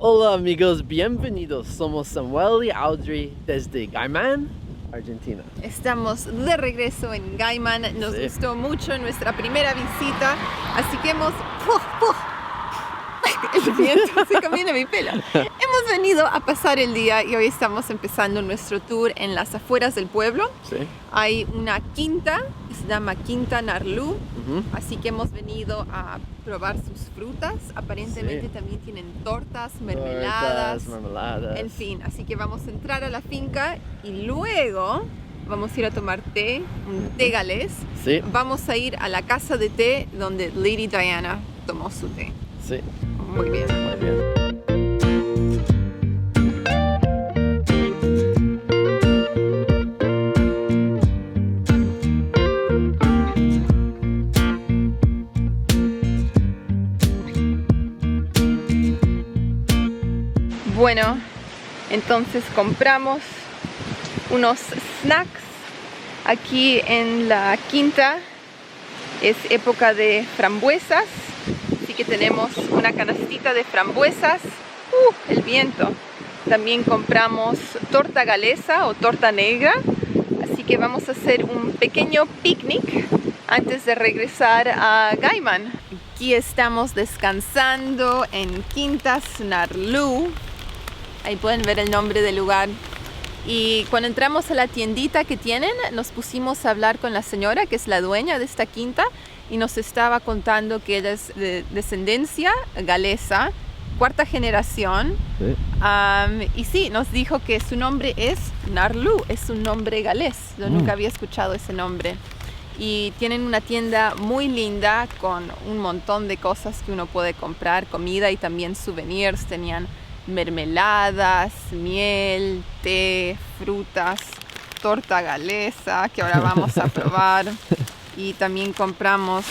Hola amigos, bienvenidos. Somos Samuel y Audrey desde Gaiman, Argentina. Estamos de regreso en Gaiman. Nos Sí. gustó mucho nuestra primera visita, así que hemos... El viento se camina mi pelo. Hemos venido a pasar el día y hoy estamos empezando nuestro tour en las afueras del pueblo. Sí. Hay una quinta que se llama Quinta Narlú, así que hemos venido a probar sus frutas. Aparentemente Sí. también tienen tortas, mermeladas, mermeladas. en fin. Así que vamos a entrar a la finca y luego vamos a ir a tomar té, un té galés. Sí, Vamos a ir a la casa de té donde Lady Diana tomó su té. sí, Muy bien. muy bien. Bueno, entonces compramos unos snacks aquí en la quinta. Es época de frambuesas, así que tenemos una canastita de frambuesas. El viento. También compramos torta galesa o torta negra, así que vamos a hacer un pequeño picnic antes de regresar a Gaiman. Aquí estamos descansando en Quinta Narlú. Ahí pueden ver el nombre del lugar. Y cuando entramos a la tiendita que tienen, nos pusimos a hablar con la señora, que es la dueña de esta quinta, y nos estaba contando que ella es de descendencia galesa, cuarta generación. Sí. Y sí, nos dijo que su nombre es Narlú, es un nombre galés. Yo nunca había escuchado ese nombre. Y tienen una tienda muy linda con un montón de cosas que uno puede comprar, comida y también souvenirs. Tenían mermeladas, miel, té, frutas, torta galesa que ahora vamos a probar. Y también compramos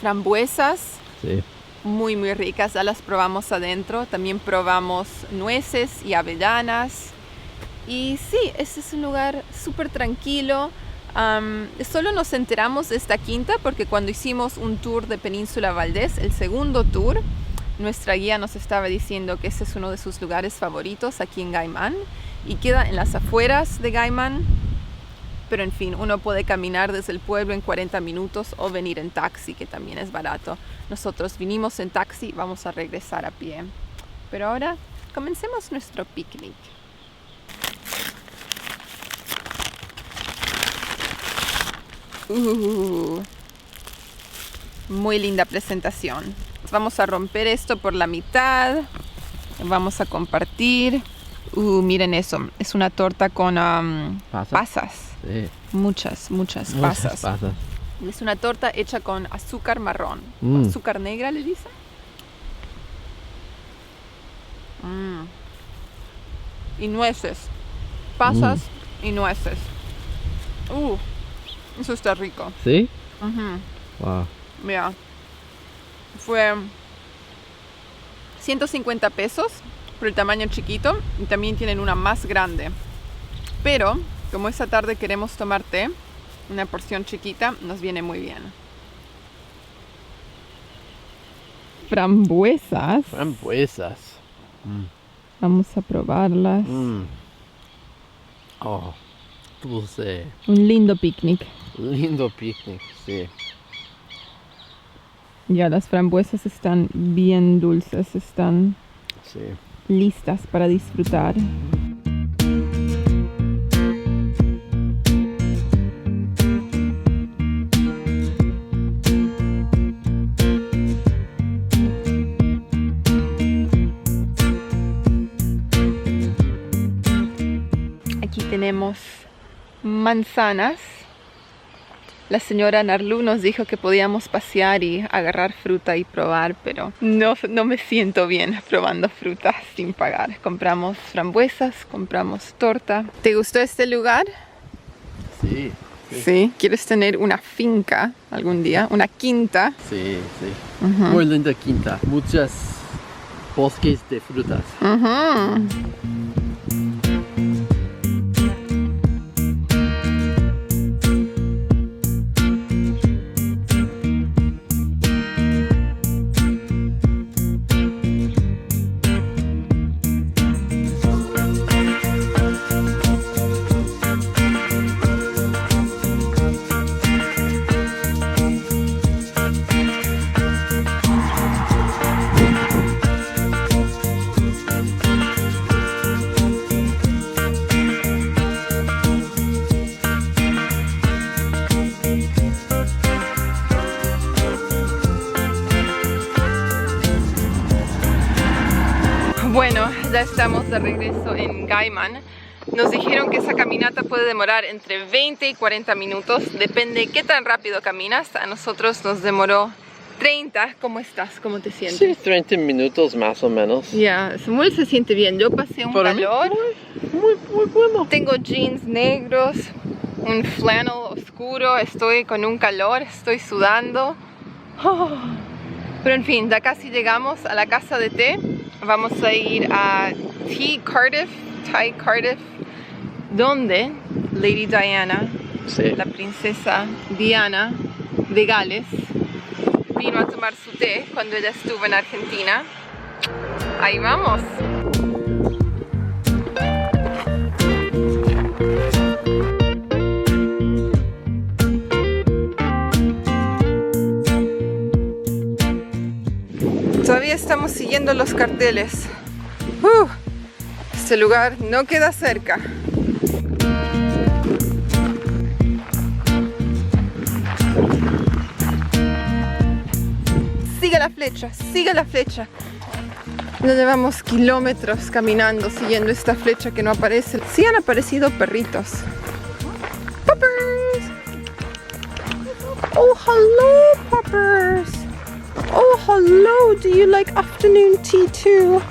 frambuesas Sí. muy ricas, ya las probamos adentro. También probamos nueces y avellanas. Y sí, este es un lugar súper tranquilo. Solo nos enteramos de esta quinta porque cuando hicimos un tour de Península Valdés, el segundo tour, nuestra guía nos estaba diciendo que ese es uno de sus lugares favoritos aquí en Gaiman y queda en las afueras de Gaiman. Pero en fin, uno puede caminar desde el pueblo en 40 minutos o venir en taxi, que también es barato. Nosotros vinimos en taxi, vamos a regresar a pie. Pero ahora comencemos nuestro picnic. Muy linda presentación. Vamos a romper esto por la mitad. Vamos a compartir. Miren eso. Es una torta con pasas. Sí. Muchas pasas. Pasas. Es una torta hecha con azúcar marrón. Azúcar negra, le dicen. Y nueces. Pasas y nueces. Eso está rico. ¿Sí? Wow. Mira, fue 150 pesos por el tamaño chiquito y también tienen una más grande. Pero, como esta tarde queremos tomar té, una porción chiquita nos viene muy bien. Frambuesas. Frambuesas. Vamos a probarlas. Oh, dulce. Un lindo picnic. Lindo picnic, sí. Ya las frambuesas están bien dulces, están Sí. listas para disfrutar. Aquí tenemos manzanas. La señora Narlú nos dijo que podíamos pasear y agarrar fruta y probar, pero no me siento bien probando frutas sin pagar. Compramos frambuesas, compramos torta. ¿Te gustó este lugar? Sí. Sí. ¿Quieres tener una finca algún día? ¿Una quinta? Sí, sí. Muy linda quinta. Muchos bosques de frutas. Bueno, ya estamos de regreso en Gaiman. Nos dijeron que esa caminata puede demorar entre 20 y 40 minutos, depende qué tan rápido caminas. A nosotros nos demoró 30. ¿Cómo estás? ¿Cómo te sientes? Sí, 30 minutos más o menos. Ya, Samuel se siente bien. Yo pasé un Para mí, calor. muy bueno. Tengo jeans negros, un flannel oscuro, estoy con un calor, estoy sudando. Oh. Pero en fin, ya casi llegamos a la casa de té. Vamos a ir a Thai Cardiff, donde Lady Diana, Sí. la princesa Diana de Gales, vino a tomar su té cuando ella estuvo en Argentina. Ahí vamos. Todavía estamos siguiendo los carteles. Este lugar no queda cerca. Sigue la flecha, sigue la flecha. Ya llevamos kilómetros caminando siguiendo esta flecha que no aparece. Sí han aparecido perritos. Puppers. Oh, hello, puppers. Oh, hello. Do you like afternoon tea too?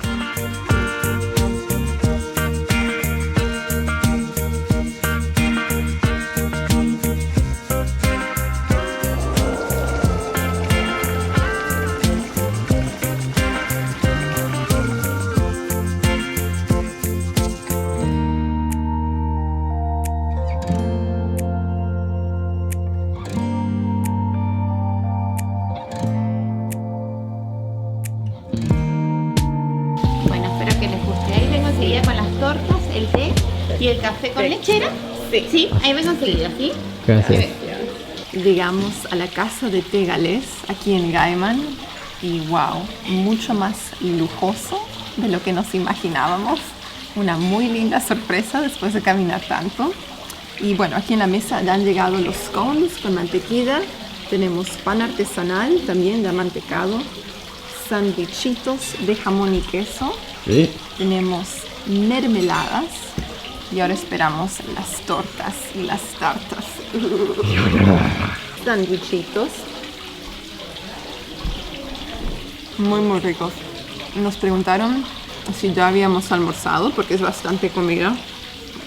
Tortas, el té y el café con lechera. Sí. Sí, ahí vengo enseguida, ¿sí? Gracias. Llegamos a la casa de té galés aquí en Gaiman y wow, mucho más lujoso de lo que nos imaginábamos. Una muy linda sorpresa después de caminar tanto. Y bueno, aquí en la mesa ya han llegado los scones con mantequilla. Tenemos pan artesanal también ya mantecado, sandwichitos de jamón y queso. Sí. Tenemos mermeladas y ahora esperamos las tortas y las tartas. Sandwichitos muy ricos. Nos preguntaron si ya habíamos almorzado porque es bastante comida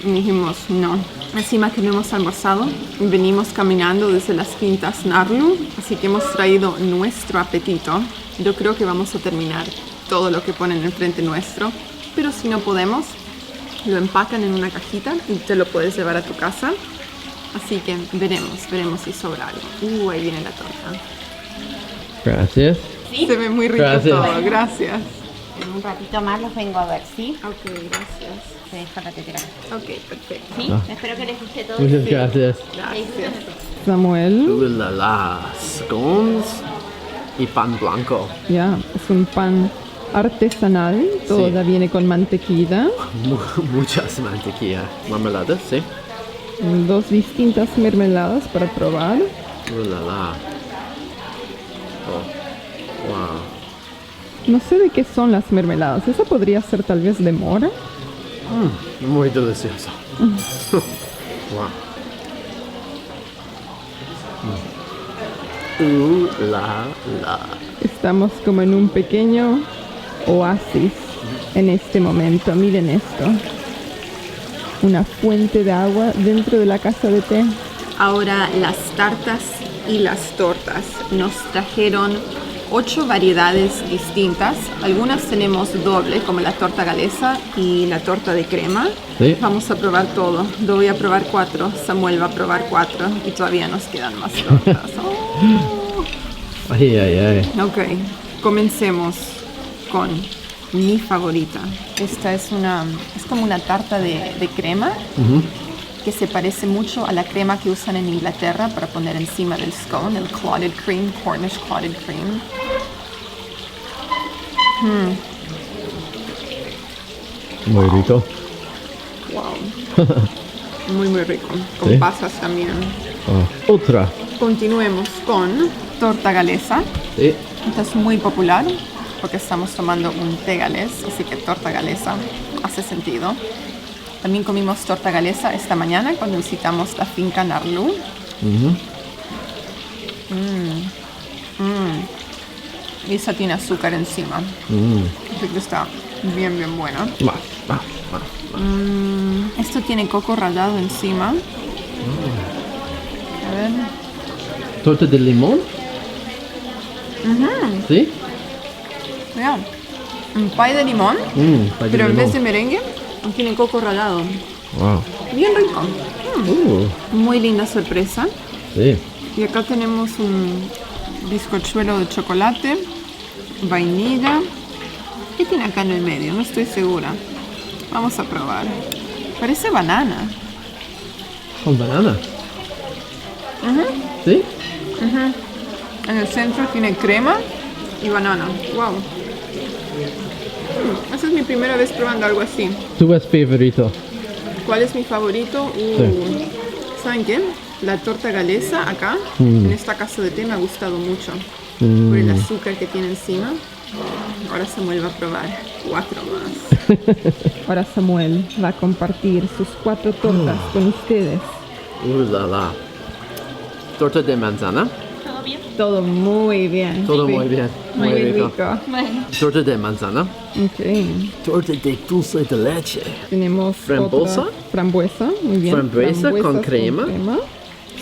y dijimos no. Encima que no hemos almorzado, venimos caminando desde las Quintas Narlu, así que hemos traído nuestro apetito. Yo creo que vamos a terminar todo lo que ponen enfrente nuestro. Pero si no podemos, lo empacan en una cajita y te lo puedes llevar a tu casa. Así que veremos si sobra algo. Ahí viene la torta. Gracias. ¿Sí? Se ve muy rico Gracias. todo, gracias. En un ratito más los vengo a ver, ¿sí? Ok, gracias. Te dejo la tetera. Ok, perfecto. ¿Sí? Ah. Espero que les guste todo. Muchas gracias. Gracias. Samuel, La scones y pan blanco. ya, es un pan artesanal, todo Sí. ya viene con mantequilla, Muchas mantequilla. Marmeladas, sí. 2 distintas mermeladas para probar. La. Oh. Wow. No sé de qué son las mermeladas, esa podría ser tal vez de mora. Muy delicioso. Wow. La. Estamos como en un pequeño oasis en este momento, miren esto. Una fuente de agua dentro de la casa de té. Ahora las tartas y las tortas. Nos trajeron 8 variedades distintas. Algunas tenemos doble, como la torta galesa y la torta de crema. Sí. Vamos a probar todo. Yo voy a probar 4, Samuel va a probar 4 y todavía nos quedan más tortas. Oh. Ay. Ok, comencemos con mi favorita. Esta es como una tarta de crema que se parece mucho a la crema que usan en Inglaterra para poner encima del scone, el clotted cream, Cornish clotted cream. Muy rico. Wow. Muy rico. Con Sí. pasas también. Otra. Continuemos con torta galesa. Sí. Esta es muy popular. porque estamos tomando un té galés, así que torta galesa hace sentido. También comimos torta galesa esta mañana cuando visitamos la finca Narlú. Y esa tiene azúcar encima. Así que está bien, bien buena. Esto tiene coco rallado encima. A ver. ¿Torta de limón? ¿Sí? Mira, un pie de limón, pero en vez de merengue, tiene coco rallado. Wow. Bien rico. Muy linda sorpresa. Sí. Y acá tenemos un bizcochuelo de chocolate, vainilla. ¿Qué tiene acá en el medio? No estoy segura. Vamos a probar. Parece banana. ¿Con banana? ¿Sí? En el centro tiene crema y banana. Wow. Esa es mi primera vez probando algo así. ¿Tu es favorito? ¿Cuál es mi favorito? Sí. ¿Saben qué? La torta galesa acá, en esta casa de té, me ha gustado mucho. Por el azúcar que tiene encima. Ahora Samuel va a probar 4 más. Ahora Samuel va a compartir sus 4 tortas con ustedes. La la. Torta de manzana. ¿Todo bien? Todo muy bien. Todo muy bien. Muy rico. Bueno. Torta de manzana. Ok. Torta de dulce de leche. Tenemos Frambuesa. otra frambuesa, muy bien. Frambuesa con Frambuesas crema.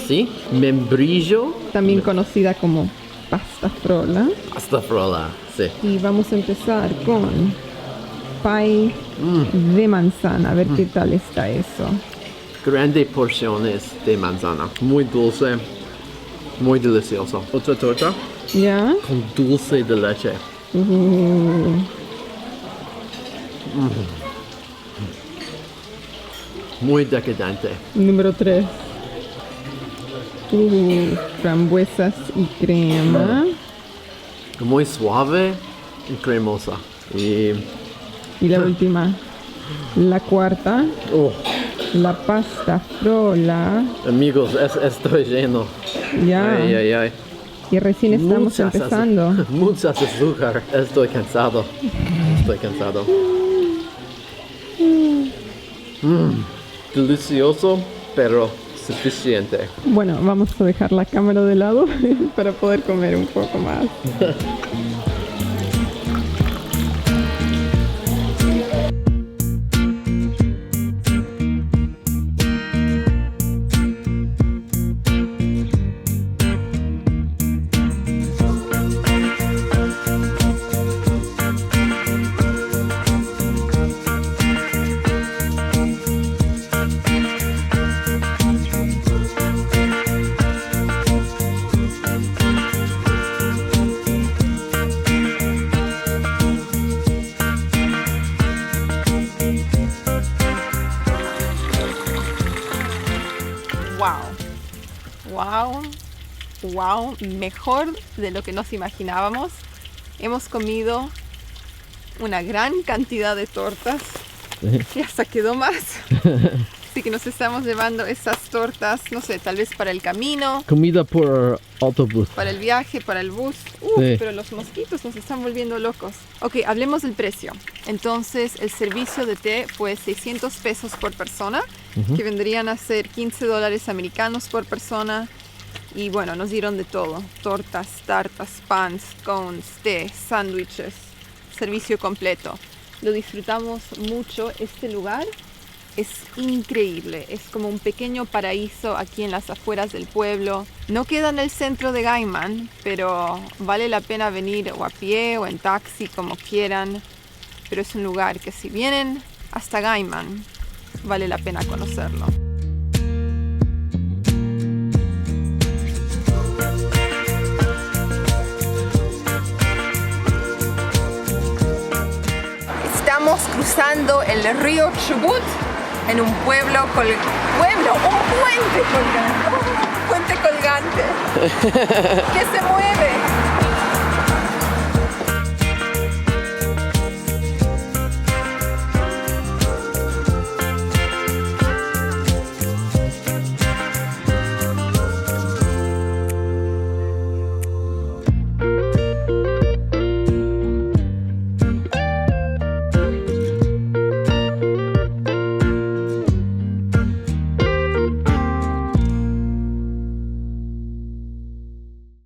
Sí. Membrillo. También conocida como pasta frolla. Hasta frola. Sí. Y vamos a empezar con pie de manzana. A ver qué tal está eso. Grandes porciones de manzana. Muy dulce. Muy delicioso. Otra torta ¿Ya? con dulce de leche. Muy decadente. Número 3. Frambuesas y crema. Muy suave y cremosa. Y Y la última. La cuarta. oh, La pasta frolla. amigos, estoy lleno. Ya. Ay, ay, ay. Y recién estamos Muchas empezando. Muchas azúcar. Estoy cansado. Estoy cansado. Delicioso, pero suficiente. Bueno, vamos a dejar la cámara de lado para poder comer un poco más. Wow, mejor de lo que nos imaginábamos. Hemos comido una gran cantidad de tortas y hasta quedó más. Así que nos estamos llevando esas tortas, no sé, tal vez para el camino, Comida por autobús. para el viaje, para el bus. Sí. Pero los mosquitos nos están volviendo locos. Ok, hablemos del precio. Entonces, el servicio de té fue 600 pesos por persona, que vendrían a ser $15 americanos por persona. Y bueno, nos dieron de todo. Tortas, tartas, pans, scones, té, sándwiches, servicio completo. Lo disfrutamos mucho. Este lugar es increíble. Es como un pequeño paraíso aquí en las afueras del pueblo. No queda en el centro de Gaiman, pero vale la pena venir o a pie o en taxi, como quieran. Pero es un lugar que si vienen hasta Gaiman, vale la pena conocerlo. Estamos cruzando el río Chubut en un puente colgante. ¿Qué se